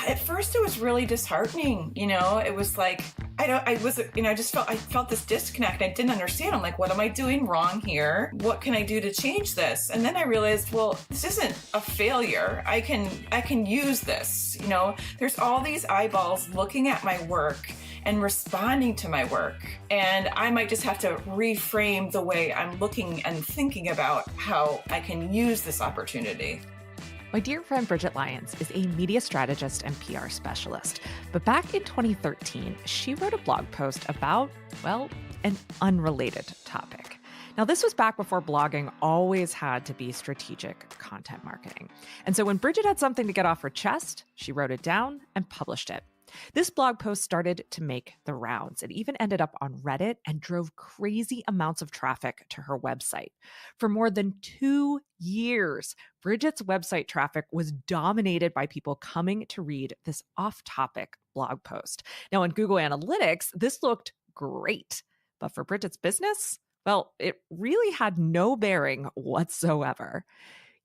At first it was really disheartening. It was like, I felt this disconnect. I didn't understand. I'm like, what am I doing wrong here? What can I do to change this? And then I realized, well, this isn't a failure. I can use this. There's all these eyeballs looking at my work and responding to my work. And I might just have to reframe the way I'm looking and thinking about how I can use this opportunity. My dear friend Bridget Lyons is a media strategist and PR specialist. But back in 2013, she wrote a blog post about, well, an unrelated topic. Now, this was back before blogging always had to be strategic content marketing. And so when Bridget had something to get off her chest, she wrote it down and published it. This blog post started to make the rounds. It even ended up on Reddit and drove crazy amounts of traffic to her website. For more than 2 years, Bridget's website traffic was dominated by people coming to read this off-topic blog post. Now, on Google Analytics, this looked great. But for Bridget's business, well, it really had no bearing whatsoever.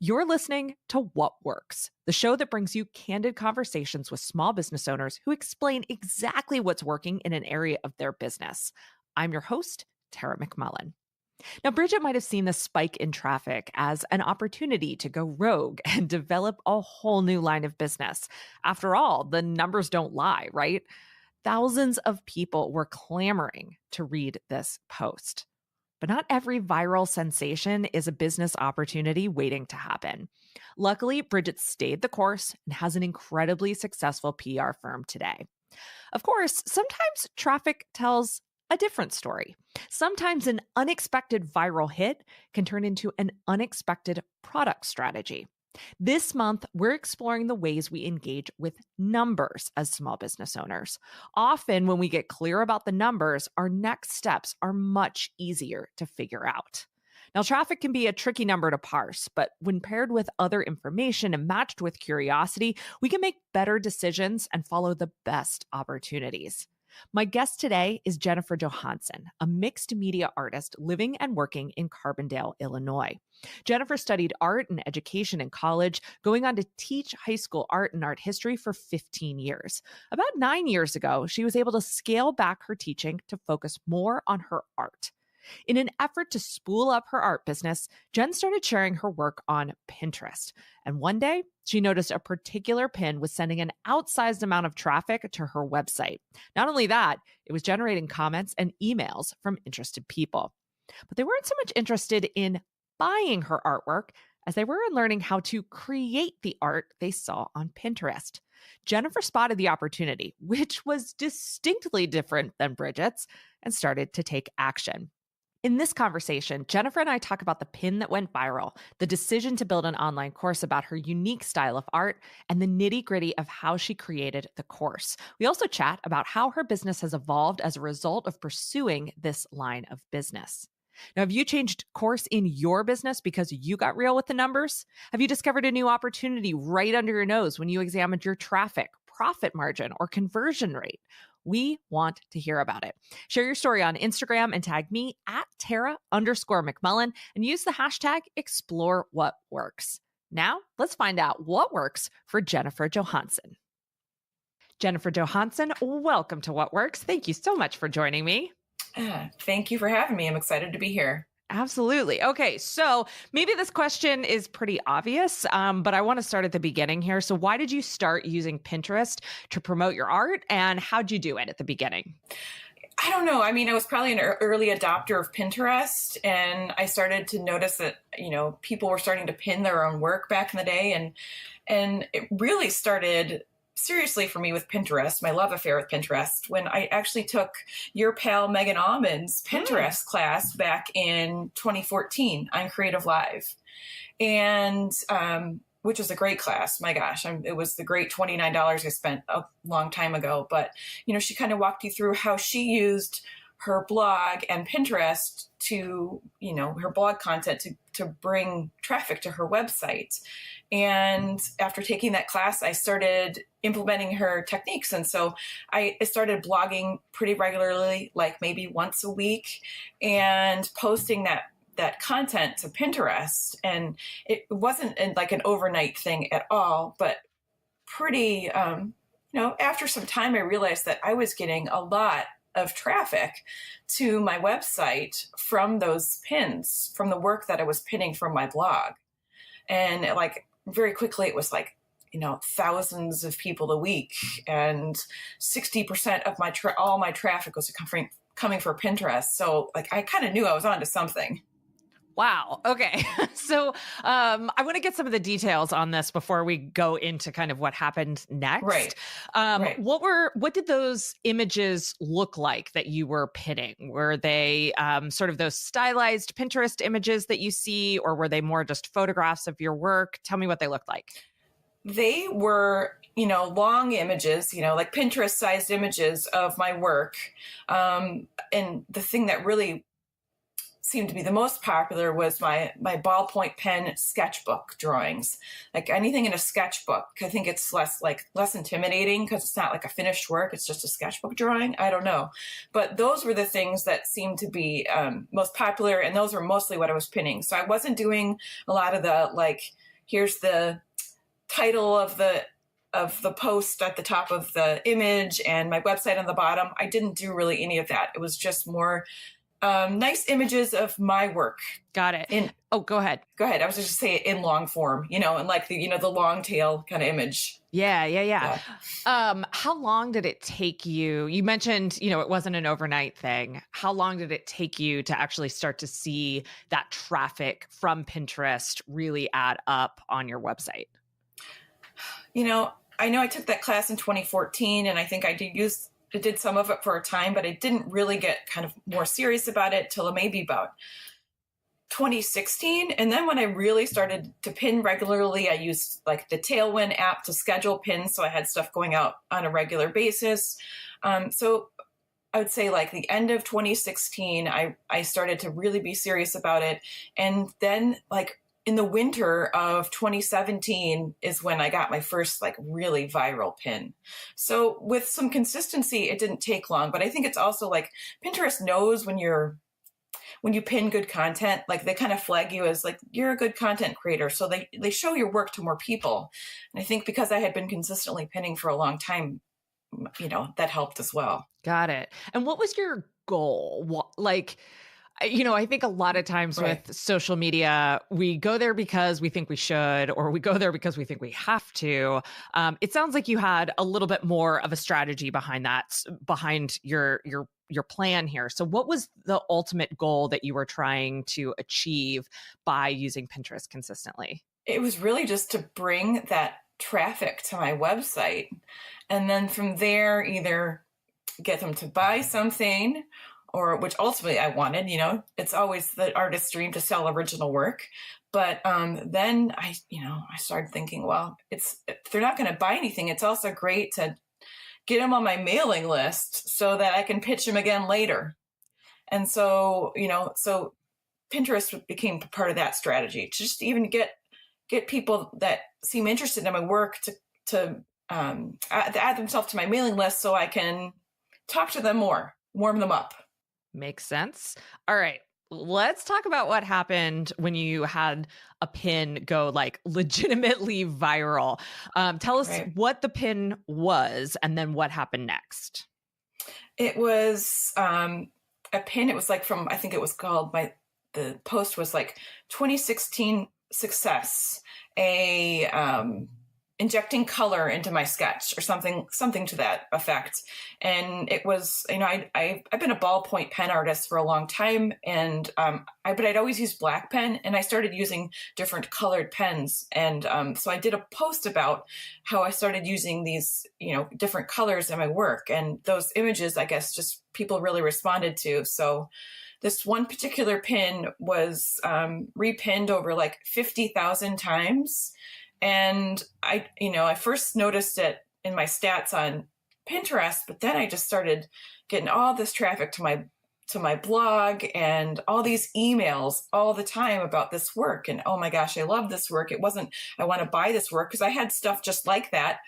You're listening to What Works, the show that brings you candid conversations with small business owners who explain exactly what's working in an area of their business. I'm your host, Tara McMullen. Now, Bridget might have seen the spike in traffic as an opportunity to go rogue and develop a whole new line of business. After all, the numbers don't lie, right? Thousands of people were clamoring to read this post. But not every viral sensation is a business opportunity waiting to happen. Luckily, Bridget stayed the course and has an incredibly successful PR firm today. Of course, sometimes traffic tells a different story. Sometimes an unexpected viral hit can turn into an unexpected product strategy. This month, we're exploring the ways we engage with numbers as small business owners. Often, when we get clear about the numbers, our next steps are much easier to figure out. Now, traffic can be a tricky number to parse, but when paired with other information and matched with curiosity, we can make better decisions and follow the best opportunities. My guest today is Jennifer Johansson, a mixed media artist living and working in Carbondale, Illinois. Jennifer studied art and education in college, going on to teach high school art and art history for 15 years. About 9 years ago, she was able to scale back her teaching to focus more on her art. In an effort to spool up her art business, Jen started sharing her work on Pinterest. And one day, she noticed a particular pin was sending an outsized amount of traffic to her website. Not only that, it was generating comments and emails from interested people. But they weren't so much interested in buying her artwork as they were in learning how to create the art they saw on Pinterest. Jennifer spotted the opportunity, which was distinctly different than Bridget's, and started to take action. In this conversation, Jennifer and I talk about the pin that went viral, the decision to build an online course about her unique style of art, and the nitty-gritty of how she created the course. We also chat about how her business has evolved as a result of pursuing this line of business. Now, have you changed course in your business because you got real with the numbers? Have you discovered a new opportunity right under your nose when you examined your traffic, profit margin, or conversion rate? We want to hear about it. Share your story on Instagram and tag me at Tara_McMullen and use the hashtag ExploreWhatWorks. Now, let's find out what works for Jennifer Johansson. Jennifer Johansson, welcome to What Works. Thank you so much for joining me. Thank you for having me. I'm excited to be here. Absolutely. Okay, so maybe this question is pretty obvious, but I want to start at the beginning here. So why did you start using Pinterest to promote your art, and how'd you do it at the beginning? I don't know. I mean, I was probably an early adopter of Pinterest, and I started to notice that, people were starting to pin their own work back in the day, and it really started seriously for me with Pinterest, my love affair with Pinterest, when I actually took your pal Megan Almond's Pinterest class back in 2014 on Creative Live. And which was a great class. My gosh, it was the great $29 I spent a long time ago. But, she kind of walked you through how she used her blog and Pinterest to, her blog content to bring traffic to her website. And after taking that class, I started implementing her techniques. And so I started blogging pretty regularly, like maybe once a week, and posting that content to Pinterest. And it wasn't like an overnight thing at all, but pretty, after some time, I realized that I was getting a lot of traffic to my website from those pins, from the work that I was pinning from my blog. And like very quickly, it was like, thousands of people a week, and 60% of all my traffic was coming from Pinterest. So like, I kind of knew I was onto something. Wow. Okay. So I want to get some of the details on this before we go into kind of what happened next. Right. Right. What did those images look like that you were pinning? Were they sort of those stylized Pinterest images that you see, or were they more just photographs of your work? Tell me what they looked like. They were, long images, like Pinterest sized images of my work. And the thing that really seemed to be the most popular was my ballpoint pen sketchbook drawings. Like anything in a sketchbook, I think it's less intimidating because it's not like a finished work. It's just a sketchbook drawing. I don't know. But those were the things that seemed to be most popular. And those were mostly what I was pinning. So I wasn't doing a lot of the, like, here's the title of the post at the top of the image and my website on the bottom. I didn't do really any of that. It was just more nice images of my work. Got it. Go ahead. Go ahead. I was just saying in long form, and like the long tail kind of image. Yeah. How long did it take you? You mentioned, it wasn't an overnight thing. How long did it take you to actually start to see that traffic from Pinterest really add up on your website? I know I took that class in 2014, and I think I did some of it for a time, but I didn't really get kind of more serious about it till maybe about 2016. And then when I really started to pin regularly, I used like the Tailwind app to schedule pins. So I had stuff going out on a regular basis. So I would say like the end of 2016, I started to really be serious about it. And then like in the winter of 2017 is when I got my first like really viral pin. So with some consistency, it didn't take long, but I think it's also like Pinterest knows when you pin good content, like they kind of flag you as like, you're a good content creator. So they show your work to more people. And I think because I had been consistently pinning for a long time, that helped as well. Got it. And what was your goal? I think a lot of times with social media, we go there because we think we should, or we go there because we think we have to. It sounds like you had a little bit more of a strategy behind your plan here. So what was the ultimate goal that you were trying to achieve by using Pinterest consistently? It was really just to bring that traffic to my website. And then from there, either get them to buy something, or which ultimately I wanted, it's always the artist's dream to sell original work. But then I started thinking, well, if they're not going to buy anything, it's also great to get them on my mailing list so that I can pitch them again later. And so, so Pinterest became part of that strategy to just even get people that seem interested in my work to add themselves to my mailing list so I can talk to them more, warm them up. Makes sense. All right. Let's talk about what happened when you had a pin go like legitimately viral. Tell us what the pin was and then what happened next. It was a pin. It was like I think it was called the post was like 2016 success, injecting color into my sketch or something to that effect. And it was, I've been a ballpoint pen artist for a long time, and but I'd always used black pen, and I started using different colored pens. And so I did a post about how I started using these, different colors in my work, and those images, I guess, just people really responded to. So this one particular pin was repinned over like 50,000 times. And I first noticed it in my stats on Pinterest, but then I just started getting all this traffic to my blog and all these emails all the time about this work. And oh my gosh, I love this work. It wasn't, I want to buy this work, because I had stuff just like that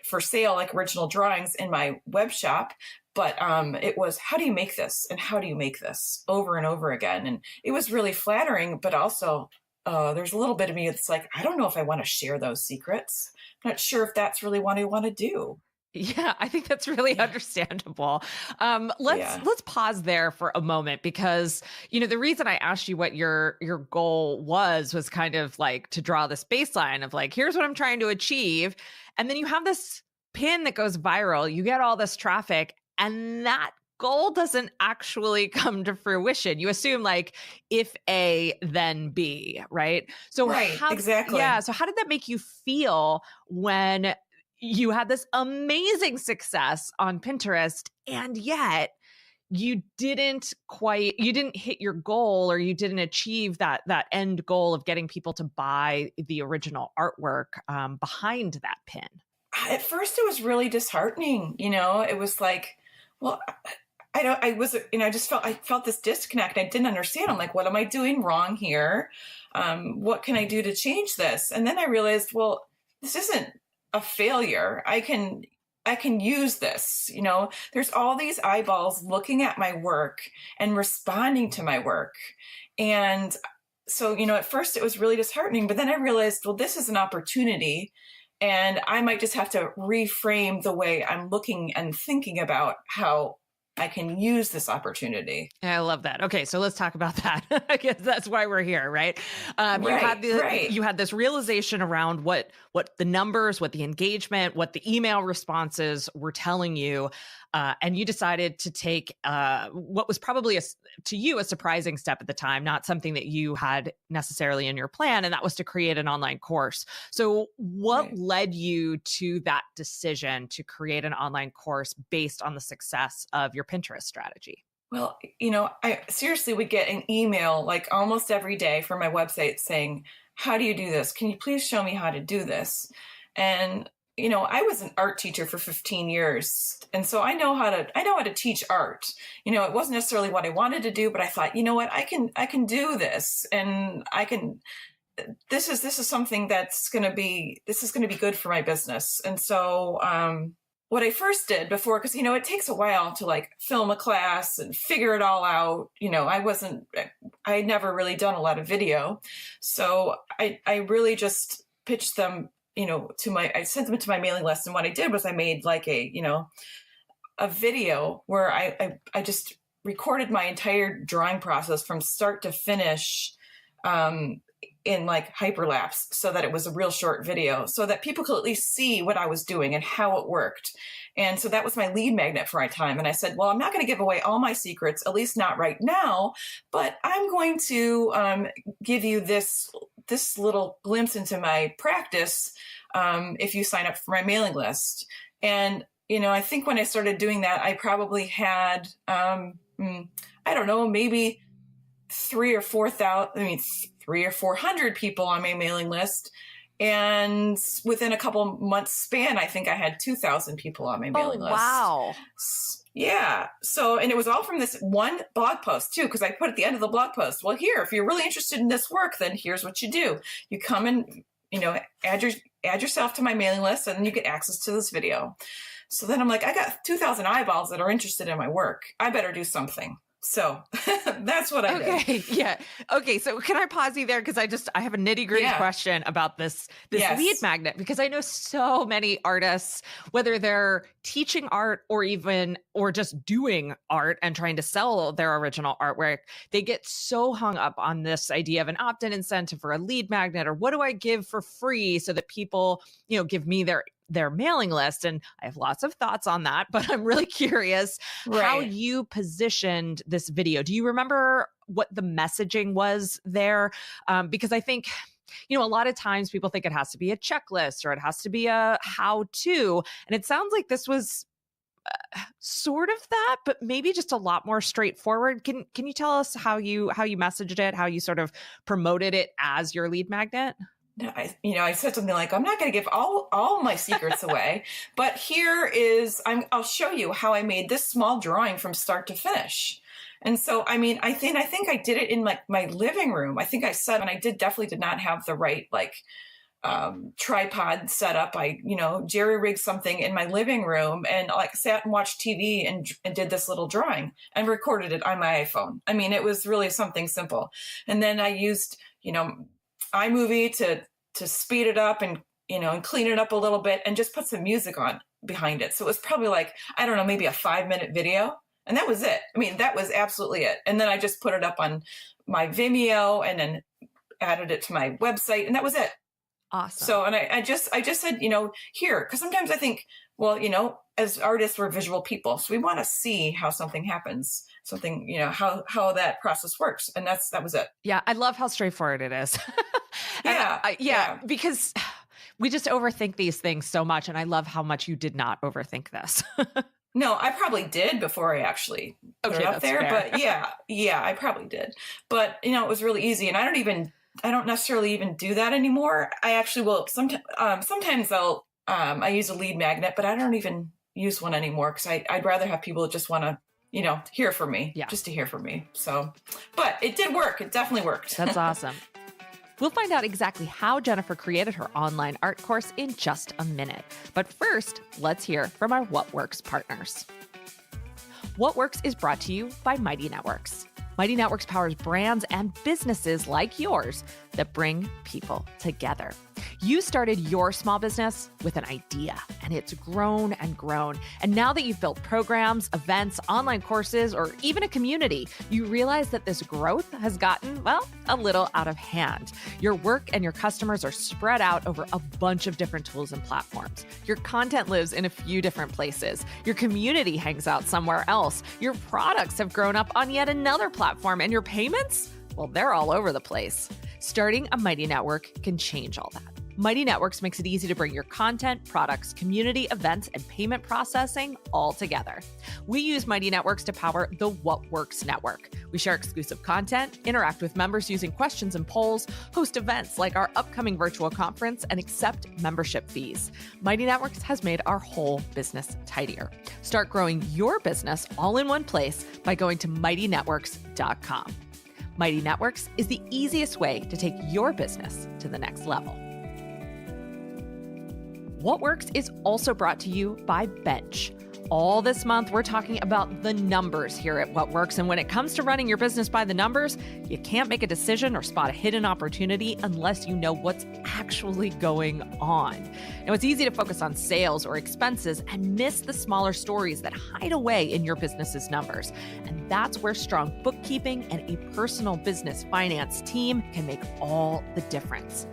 for sale, like original drawings in my web shop. But it was, how do you make this? And how do you make this over and over again? And it was really flattering, but also there's a little bit of me that's like, I don't know if I want to share those secrets. I'm not sure if that's really what I want to do. Yeah, I think that's really Yeah. understandable. Let's Yeah. pause there for a moment because the reason I asked you what your goal was kind of like to draw this baseline of like, here's what I'm trying to achieve, and then you have this pin that goes viral, you get all this traffic, and that goal doesn't actually come to fruition. You assume like if A, then B, right? So Right. how Exactly. yeah, so how did that make you feel when you had this amazing success on Pinterest and yet you didn't hit your goal, or you didn't achieve that end goal of getting people to buy the original artwork behind that pin? At first, it was really disheartening. It was like, well, I don't, I was, I felt this disconnect. I didn't understand. I'm like, what am I doing wrong here? What can I do to change this? And then I realized, well, this isn't a failure. I can use this. There's all these eyeballs looking at my work and responding to my work. And so, at first it was really disheartening, but then I realized, well, this is an opportunity, and I might just have to reframe the way I'm looking and thinking about how I can use this opportunity. I love that. Okay, so let's talk about that. I guess that's why we're here, right? Right, right. You had this realization around what the numbers, what the engagement, what the email responses were telling you, and you decided to take what was probably to you a surprising step at the time, not something that you had necessarily in your plan, and that was to create an online course. So, what Right. led you to that decision to create an online course based on the success of your Pinterest strategy? Well, I seriously would get an email like almost every day from my website saying, how do you do this? Can you please show me how to do this? And, I was an art teacher for 15 years. And so I know how to teach art. It wasn't necessarily what I wanted to do, but I thought, you know what, I can do this, and this is something this is going to be good for my business. And so, what I first did before, because it takes a while to like film a class and figure it all out. I had never really done a lot of video, so I really just pitched them, I sent them to my mailing list, and what I did was I made like a video where I just recorded my entire drawing process from start to finish. In like hyperlapse, so that it was a real short video, so that people could at least see what I was doing and how it worked. And so that was my lead magnet for my time. And I said, well, I'm not going to give away all my secrets, at least not right now, but I'm going to give you this little glimpse into my practice if you sign up for my mailing list. And I think when I started doing that, I probably had I don't know, maybe 300 people on my mailing list. And within a couple months span, I think I had 2,000 people on my mailing list. Wow. Yeah. So, and it was all from this one blog post too, because I put at the end of the blog post, well, here, if you're really interested in this work, then here's what you do. You come and, add yourself to my mailing list, and then you get access to this video. So then I'm like, I got 2,000 eyeballs that are interested in my work. I better do something. So that's what I did. Okay. Yeah. Okay. So can I pause you there? Because I have a nitty gritty question about this Yes. lead magnet, because I know so many artists, whether they're teaching art or just doing art and trying to sell their original artwork, they get so hung up on this idea of an opt-in incentive or a lead magnet, or what do I give for free so that people, give me their mailing list. And I have lots of thoughts on that, but I'm really curious how Right. you positioned this video. Do you remember what the messaging was there? Because I think, a lot of times people think it has to be a checklist or it has to be a how-to. And it sounds like this was sort of that, but maybe just a lot more straightforward. Can you tell us how you messaged it, how you sort of promoted it as your lead magnet? I said something like, I'm not going to give all my secrets away, but I'll show you how I made this small drawing from start to finish. And so, I think I did it in like my living room. I think I said, and I definitely did not have the right, tripod set up. I, jerry rigged something in my living room and like sat and watched TV and did this little drawing and recorded it on my iPhone. It was really something simple. And then I used, iMovie to speed it up and, and clean it up a little bit and just put some music on behind it. So it was probably like, I don't know, maybe a 5-minute video. And that was it. I mean, that was absolutely it. And then I just put it up on my Vimeo and then added it to my website, and that was it. Awesome. So, and I just said, here, because sometimes I think, well, as artists, we're visual people. So we want to see how something happens, how that process works. And that was it. Yeah. I love how straightforward it is. Yeah. Because we just overthink these things so much. And I love how much you did not overthink this. No, I probably did before I actually put it up there. Fair. But yeah, I probably did. But, it was really easy. And I don't necessarily even do that anymore. I actually will. Sometimes I use a lead magnet, but I don't even use one anymore because I'd rather have people that just want to, hear from me, just to hear from me. So, but it did work. It definitely worked. That's awesome. We'll find out exactly how Jennifer created her online art course in just a minute. But first, let's hear from our What Works partners. What Works is brought to you by Mighty Networks. Mighty Networks powers brands and businesses like yours that bring people together. You started your small business with an idea, and it's grown and grown. And now that you've built programs, events, online courses, or even a community, you realize that this growth has gotten, a little out of hand. Your work and your customers are spread out over a bunch of different tools and platforms. Your content lives in a few different places. Your community hangs out somewhere else. Your products have grown up on yet another platform, and your payments? Well, they're all over the place. Starting a Mighty Network can change all that. Mighty Networks makes it easy to bring your content, products, community, events, and payment processing all together. We use Mighty Networks to power the What Works Network. We share exclusive content, interact with members using questions and polls, host events like our upcoming virtual conference, and accept membership fees. Mighty Networks has made our whole business tidier. Start growing your business all in one place by going to mightynetworks.com. Mighty Networks is the easiest way to take your business to the next level. What Works is also brought to you by Bench. All this month, we're talking about the numbers here at What Works. And when it comes to running your business by the numbers, you can't make a decision or spot a hidden opportunity unless you know what's actually going on. Now, it's easy to focus on sales or expenses and miss the smaller stories that hide away in your business's numbers. And that's where strong bookkeeping and a personal business finance team can make all the difference.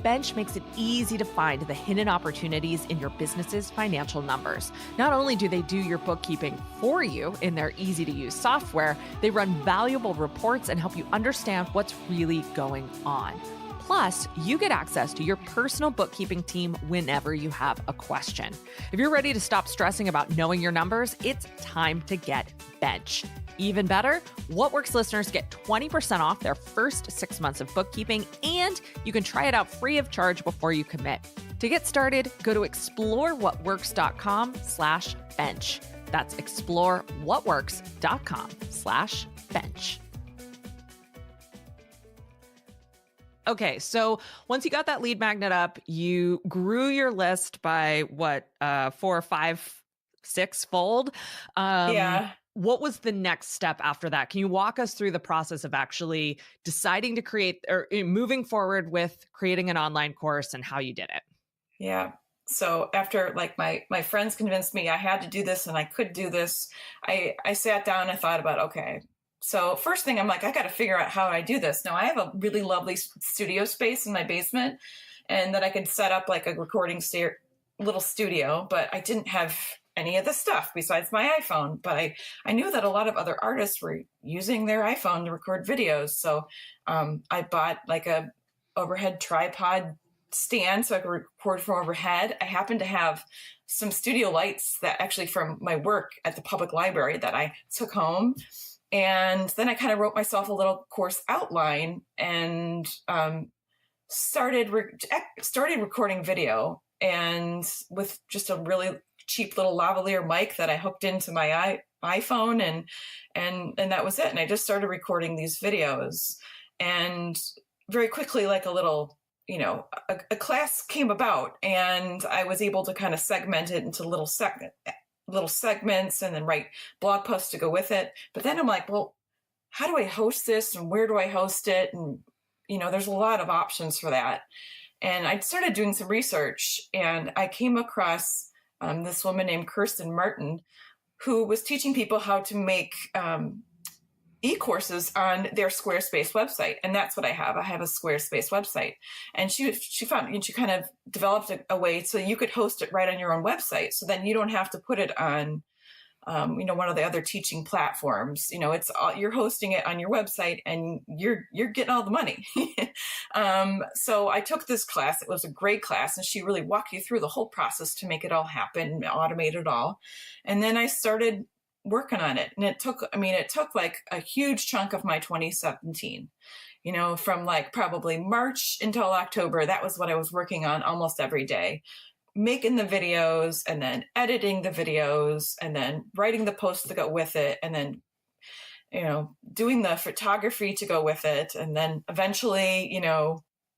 Bench makes it easy to find the hidden opportunities in your business's financial numbers. Not only do they do your bookkeeping for you in their easy-to-use software, they run valuable reports and help you understand what's really going on. Plus, you get access to your personal bookkeeping team whenever you have a question. If you're ready to stop stressing about knowing your numbers, it's time to get Bench. Even better, What Works listeners get 20% off their first 6 months of bookkeeping, and you can try it out free of charge before you commit. To get started, go to explorewhatworks.com/bench. That's explorewhatworks.com/bench. Okay, so once you got that lead magnet up, you grew your list by 4, 5, 6 fold. Yeah. What was the next step after that? Can you walk us through the process of actually deciding to create or moving forward with creating an online course and how you did it? Yeah. So after my friends convinced me I had to do this and I could do this, I sat down and thought about, okay, so first thing I'm like, I got to figure out how I do this. Now I have a really lovely studio space in my basement and that I could set up like a recording little studio, but I didn't have any of the stuff besides my iPhone. But I knew that a lot of other artists were using their iPhone to record videos. So I bought like a overhead tripod stand so I could record from overhead. I happened to have some studio lights that actually from my work at the public library that I took home. And then I kind of wrote myself a little course outline and started recording video, and with just a really cheap little lavalier mic that I hooked into my iPhone, and that was it. And I just started recording these videos, and very quickly, like a little, a class came about, and I was able to kind of segment it into little segments and then write blog posts to go with it. But then I'm like, well, how do I host this and where do I host it? And there's a lot of options for that. And I started doing some research, and I came across this woman named Kirsten Martin, who was teaching people how to make e-courses on their Squarespace website. And that's what I have. I have a Squarespace website. And she found, and she kind of developed a way so you could host it right on your own website. So then you don't have to put it on, one of the other teaching platforms. It's all, you're hosting it on your website, and you're getting all the money. So I took this class. It was a great class, and she really walked you through the whole process to make it all happen, automate it all. And then I started working on it. And it took like a huge chunk of my 2017, from like probably March until October. That was what I was working on almost every day, making the videos and then editing the videos and then writing the posts to go with it. And then, doing the photography to go with it. And then eventually,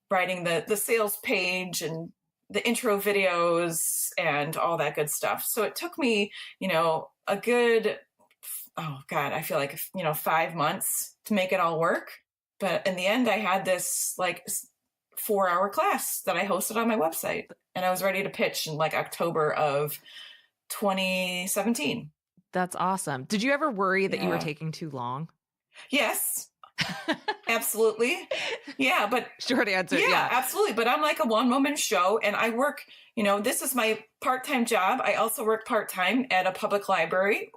writing the sales page and the intro videos and all that good stuff. So it took me, a good, I feel like, 5 months to make it all work. But in the end, I had this like 4-hour class that I hosted on my website, and I was ready to pitch in like October of 2017. That's awesome. Did you ever worry that you were taking too long? Yes. Absolutely. Yeah, but short answer. Yeah, absolutely. But I'm like a one-woman show, and I work, this is my part-time job. I also work part-time at a public library.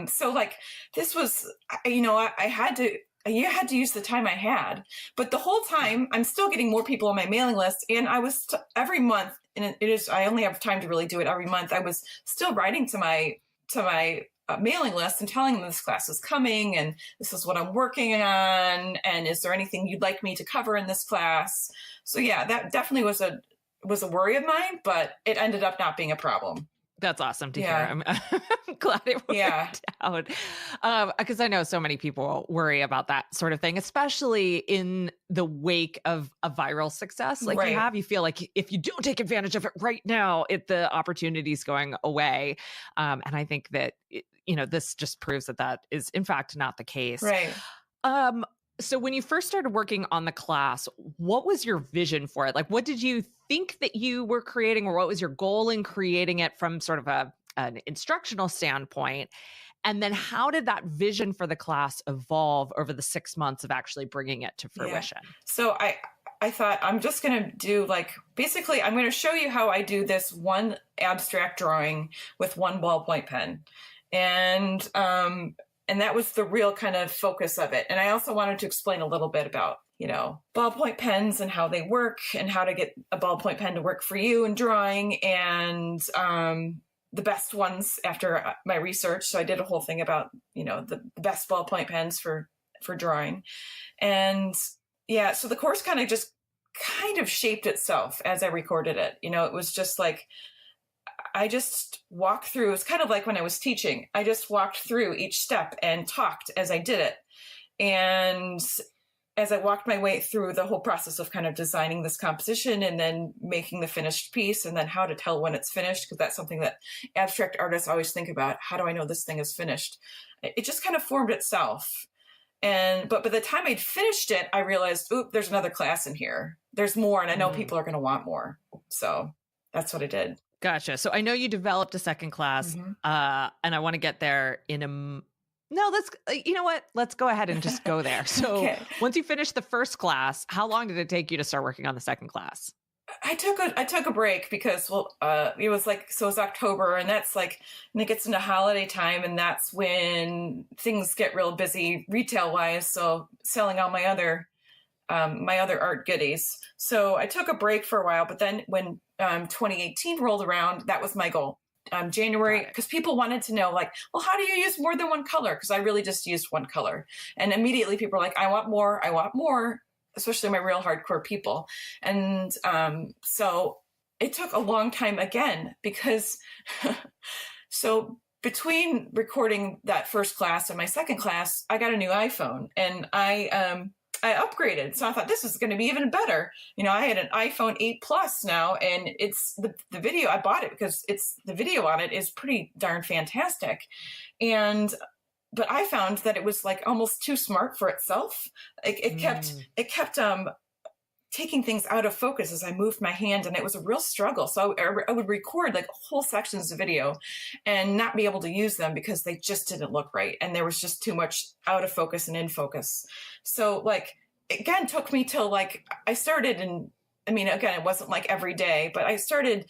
So like this was, you had to use the time I had, but the whole time I'm still getting more people on my mailing list. And I was every month, and I only have time to really do it every month. I was still writing to my mailing list and telling them this class is coming and this is what I'm working on. And is there anything you'd like me to cover in this class? So yeah, that definitely was a worry of mine, but it ended up not being a problem. That's awesome to hear. I'm glad it worked out. Because I know so many people worry about that sort of thing, especially in the wake of a viral success like you have. You feel like if you don't take advantage of it right now, the opportunity's going away. And I think that, this just proves that is in fact not the case. Right. So when you first started working on the class, what was your vision for it? Like, what did you think that you were creating, or what was your goal in creating it from sort of an instructional standpoint? And then how did that vision for the class evolve over the 6 months of actually bringing it to fruition? Yeah. So I thought I'm just going to do basically I'm going to show you how I do this one abstract drawing with one ballpoint pen. And that was the real kind of focus of it. And I also wanted to explain a little bit about, ballpoint pens and how they work and how to get a ballpoint pen to work for you in drawing, and the best ones after my research. So I did a whole thing about, the best ballpoint pens for drawing. And yeah, so the course kind of shaped itself as I recorded it. It was just like, I just walked through. It's kind of like when I was teaching. I just walked through each step and talked as I did it. And as I walked my way through the whole process of kind of designing this composition and then making the finished piece, and then how to tell when it's finished, because that's something that abstract artists always think about. How do I know this thing is finished? It just kind of formed itself. But by the time I'd finished it, I realized, oop, there's another class in here. There's more, and I know people are going to want more. So that's what I did. Gotcha. So I know you developed a second class, and I want to get there in a... No, you know what? Let's go ahead and just go there. So once you finished the first class, how long did it take you to start working on the second class? I took a break because, it was it was October, and that's and it gets into holiday time, and that's when things get real busy retail wise. So selling all my other art goodies. So I took a break for a while, but then when 2018 rolled around, that was my goal. January, because people wanted to know, how do you use more than one color? Because I really just used one color. And immediately people were like, I want more, especially my real hardcore people. And so it took a long time again, because so between recording that first class and my second class, I got a new iPhone, and I upgraded. So I thought this is going to be even better. I had an iPhone 8 Plus now, and it's the video. I bought it because the video on it is pretty darn fantastic. But I found that it was almost too smart for itself. It kept taking things out of focus as I moved my hand, and it was a real struggle. So I would record like whole sections of video and not be able to use them because they just didn't look right. And there was just too much out of focus and in focus. So like, again, took me till like, I started, and I mean, again, it wasn't like every day, but I started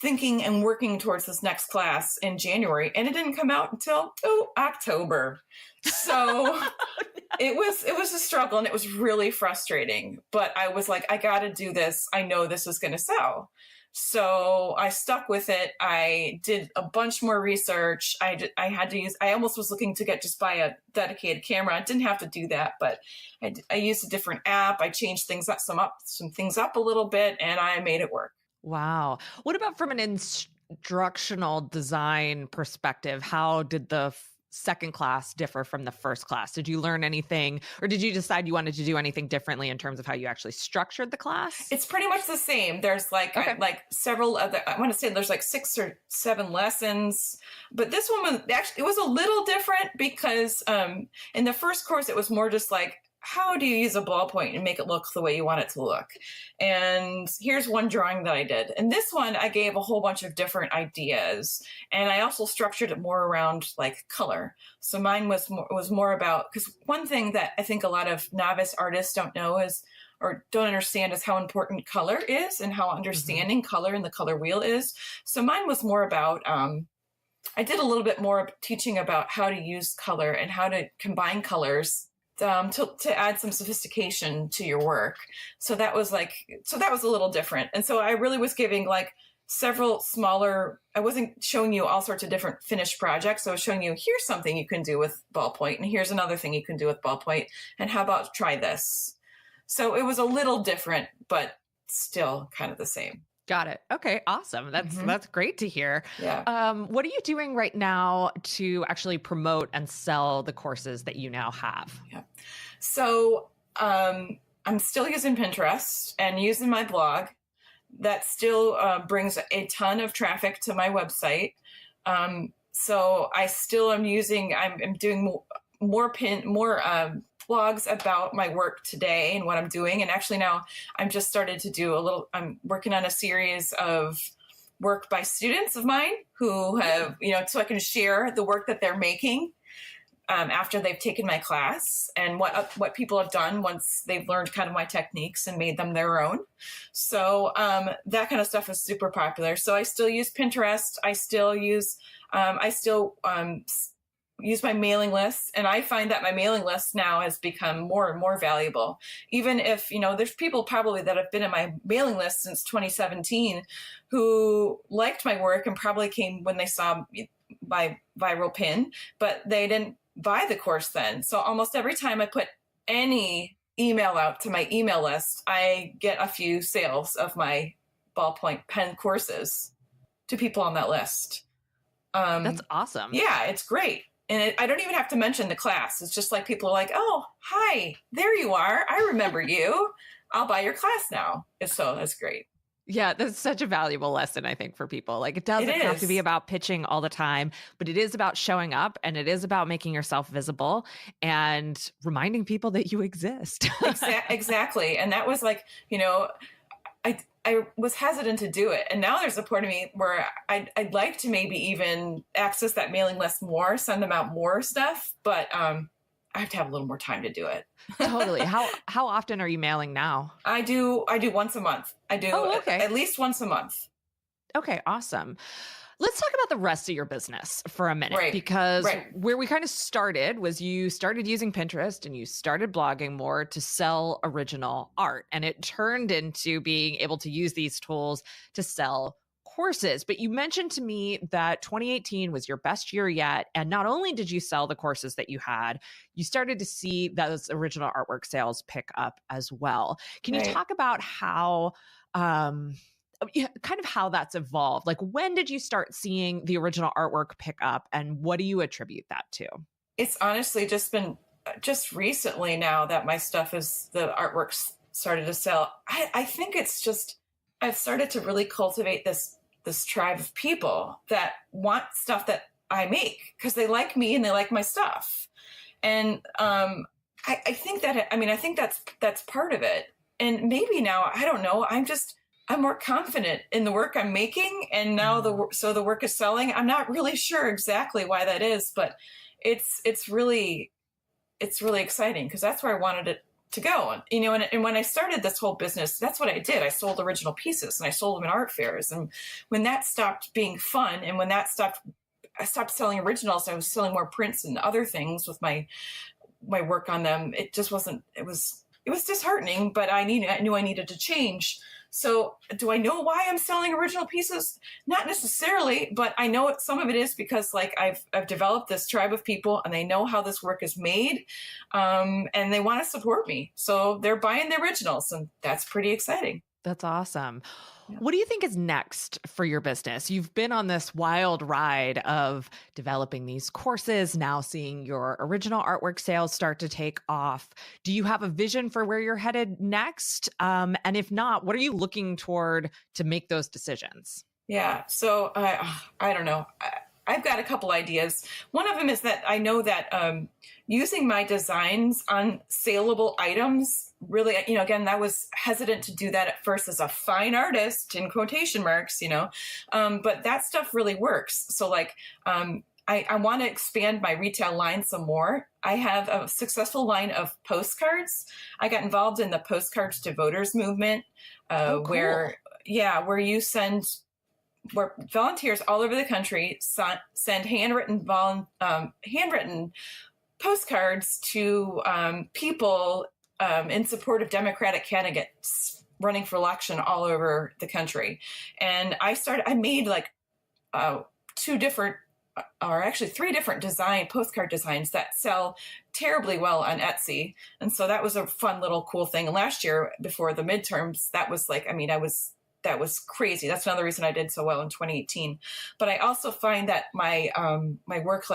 thinking and working towards this next class in January, and it didn't come out until October. So it was a struggle, and it was really frustrating, but I was like, I got to do this. I know this is going to sell. So I stuck with it. I did a bunch more research. I almost was looking to buy a dedicated camera. I didn't have to do that, but I used a different app. I changed some things up a little bit, and I made it work. Wow. What about from an instructional design perspective? How did the second class differ from the first class? Did you learn anything, or did you decide you wanted to do anything differently in terms of how you actually structured the class? It's pretty much the same. There's like several other, I want to say there's like 6 or 7 lessons, but this one was actually, it was a little different because in the first course, it was more just like, how do you use a ballpoint and make it look the way you want it to look? And here's one drawing that I did. And this one, I gave a whole bunch of different ideas. And I also structured it more around like color. So mine was more about, because one thing that I think a lot of novice artists don't know is, or don't understand, is how important color is and how understanding color and the color wheel is. So mine was more about, I did a little bit more teaching about how to use color and how to combine colors to add some sophistication to your work. So that was a little different. And so I really was giving like several smaller, I wasn't showing you all sorts of different finished projects. I was showing you, here's something you can do with ballpoint, and here's another thing you can do with ballpoint, and how about try this? So it was a little different, but still kind of the same. Got it. Okay, awesome. That's great to hear. Yeah. What are you doing right now to actually promote and sell the courses that you now have? Yeah. So I'm still using Pinterest and using my blog. That still brings a ton of traffic to my website. So I still am I'm doing more blogs about my work today and what I'm doing. And actually now I'm just started to do I'm working on a series of work by students of mine who have, so I can share the work that they're making after they've taken my class, and what people have done once they've learned kind of my techniques and made them their own. So that kind of stuff is super popular. So I still use Pinterest. I still use my mailing list, and I find that my mailing list now has become more and more valuable. Even if, there's people probably that have been in my mailing list since 2017 who liked my work and probably came when they saw my viral pin, but they didn't buy the course then. So almost every time I put any email out to my email list, I get a few sales of my ballpoint pen courses to people on that list. That's awesome. Yeah, it's great. And I don't even have to mention the class. It's just like people are like, oh, hi, there you are. I remember you. I'll buy your class now. So that's great. Yeah, that's such a valuable lesson, I think, for people. Like, it doesn't have to be about pitching all the time, but it is about showing up, and it is about making yourself visible and reminding people that you exist. Exactly. And that was like, I was hesitant to do it. And now there's a part of me where I'd like to maybe even access that mailing list more, send them out more stuff, but I have to have a little more time to do it. Totally. How often are you mailing now? I do once a month. I do at least once a month. Okay, awesome. Let's talk about the rest of your business for a minute, because where we kind of started was you started using Pinterest and you started blogging more to sell original art. And it turned into being able to use these tools to sell courses. But you mentioned to me that 2018 was your best year yet. And not only did you sell the courses that you had, you started to see those original artwork sales pick up as well. Can you talk about how kind of how that's evolved? Like, when did you start seeing the original artwork pick up, and what do you attribute that to? It's honestly just been just recently now that my stuff the artwork's started to sell. I think it's just, I've started to really cultivate this tribe of people that want stuff that I make because they like me and they like my stuff. And I think that's part of it. And maybe now, I don't know, I'm more confident in the work I'm making. And now the work is selling. I'm not really sure exactly why that is, but it's really exciting because that's where I wanted it to go. And when I started this whole business, that's what I did. I sold original pieces and I sold them in art fairs. And when that stopped being fun and when I stopped selling originals, I was selling more prints and other things with my work on them. It just wasn't, it was disheartening, but I knew I needed to change. So do I know why I'm selling original pieces? Not necessarily, but I know some of it is because like I've developed this tribe of people and they know how this work is made, and they want to support me. So they're buying the originals, and that's pretty exciting. That's awesome. Yeah. What do you think is next for your business? You've been on this wild ride of developing these courses, now seeing your original artwork sales start to take off. Do you have a vision for where you're headed next? And if not, what are you looking toward to make those decisions? Yeah. So I don't know. I've got a couple ideas. One of them is that I know that using my designs on saleable items, really, again, I was hesitant to do that at first as a fine artist in quotation marks, but that stuff really works. So like, I want to expand my retail line some more. I have a successful line of postcards. I got involved in the Postcards to Voters movement, Cool. where volunteers all over the country send handwritten postcards to people in support of Democratic candidates running for election all over the country. And I made like three different postcard designs that sell terribly well on Etsy. And so that was a fun little cool thing. And last year before the midterms, that was like, that was crazy. That's another reason I did so well in 2018. But I also find that my work,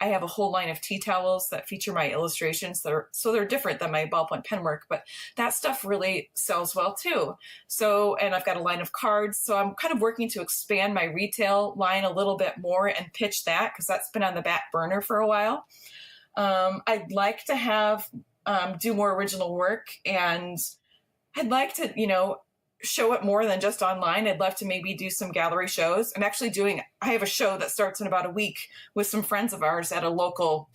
I have a whole line of tea towels that feature my illustrations they're different than my ballpoint pen work, but that stuff really sells well too. So, and I've got a line of cards. So I'm kind of working to expand my retail line a little bit more and pitch that because that's been on the back burner for a while. I'd like to do more original work, and I'd like to, show it more than just online. I'd love to maybe do some gallery shows. I have a show that starts in about a week with some friends of ours at a local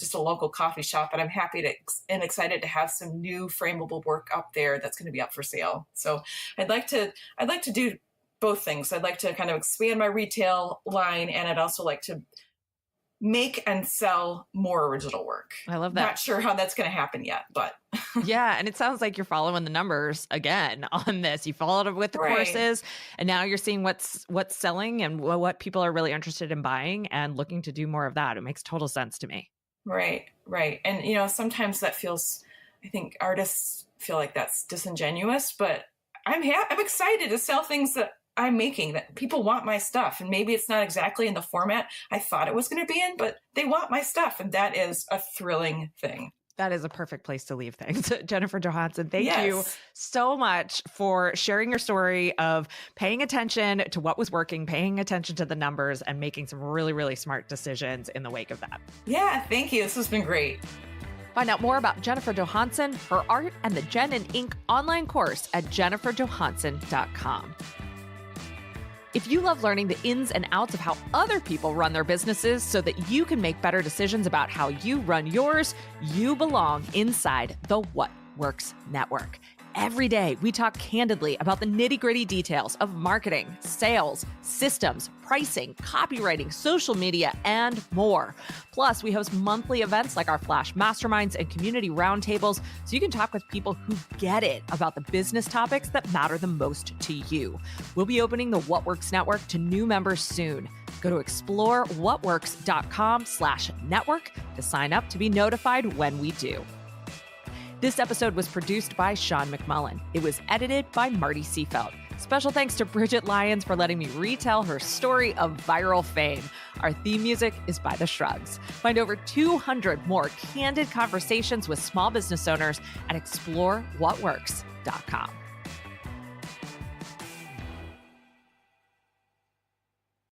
coffee shop. And I'm happy and excited to have some new frameable work up there that's going to be up for sale. So I'd like to do both things. I'd like to kind of expand my retail line, and I'd also like to make and sell more original work. I love that. Not sure how that's going to happen yet, but yeah. And it sounds like you're following the numbers again on this. You followed it with the courses, and now you're seeing what's selling and what people are really interested in buying and looking to do more of that. It makes total sense to me. Right. And, sometimes that I think artists feel like that's disingenuous, but I'm excited to sell things that I'm making, that people want my stuff. And maybe it's not exactly in the format I thought it was going to be in, but they want my stuff. And that is a thrilling thing. That is a perfect place to leave things. Jennifer Johansson, thank you so much for sharing your story of paying attention to what was working, paying attention to the numbers, and making some really, really smart decisions in the wake of that. Yeah, thank you. This has been great. Find out more about Jennifer Johansson, her art, and the Jen and Ink online course at jenniferjohansson.com. If you love learning the ins and outs of how other people run their businesses so that you can make better decisions about how you run yours, you belong inside the What Works Network. Every day, we talk candidly about the nitty-gritty details of marketing, sales, systems, pricing, copywriting, social media, and more. Plus, we host monthly events like our Flash Masterminds and community roundtables, so you can talk with people who get it about the business topics that matter the most to you. We'll be opening the What Works Network to new members soon. Go to explorewhatworks.com/network to sign up to be notified when we do. This episode was produced by Sean McMullen. It was edited by Marty Seafeld. Special thanks to Bridget Lyons for letting me retell her story of viral fame. Our theme music is by The Shrugs. Find over 200 more candid conversations with small business owners at explorewhatworks.com.